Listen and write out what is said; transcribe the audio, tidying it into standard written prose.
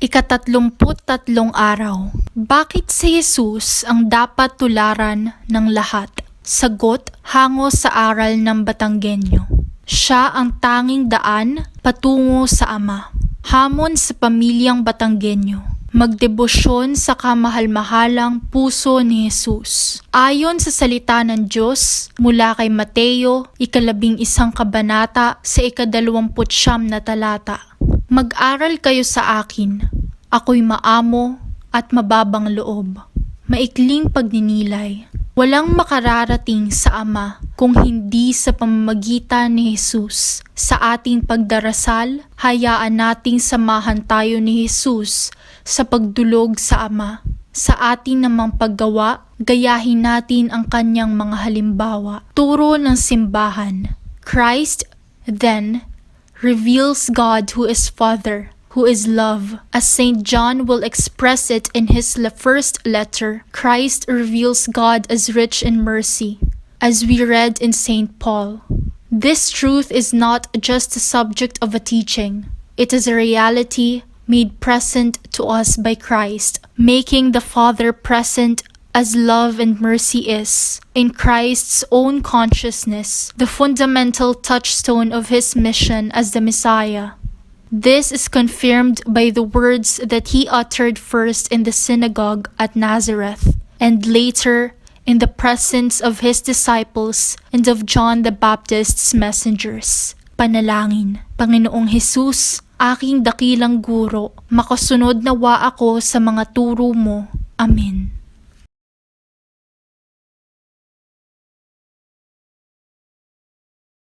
Ika-33 araw. Bakit si Jesus ang dapat tularan ng lahat? Sagot, hango sa aral ng Batanggenyo. Siya ang tanging daan patungo sa Ama. Hamon sa pamilyang Batanggenyo. Magdebosyon sa kamahal-mahalang puso ni Jesus. Ayon sa salita ng Diyos, mula kay Mateo, 11 kabanata sa 29 na talata. Mag-aral kayo sa akin, ako'y maamo at mababang loob. Maikling pagninilay. Walang makararating sa Ama kung hindi sa pamamagitan ni Jesus. Sa ating pagdarasal, hayaan nating samahan tayo ni Jesus sa pagdulog sa Ama. Sa ating namang paggawa, gayahin natin ang kanyang mga halimbawa. Turo ng simbahan. Christ, then, reveals God who is Father, who is love. As St. John will express it in his first letter, Christ reveals God as rich in mercy, as we read in St. Paul. This truth is not just a subject of a teaching. It is a reality made present to us by Christ, making the Father present as love and mercy is, in Christ's own consciousness, the fundamental touchstone of his mission as the Messiah. This is confirmed by the words that he uttered first in the synagogue at Nazareth, and later in the presence of his disciples and of John the Baptist's messengers. Panalangin. Panginoong Jesus, aking dakilang guro, makasunod nawa ako sa mga turo mo. Amen.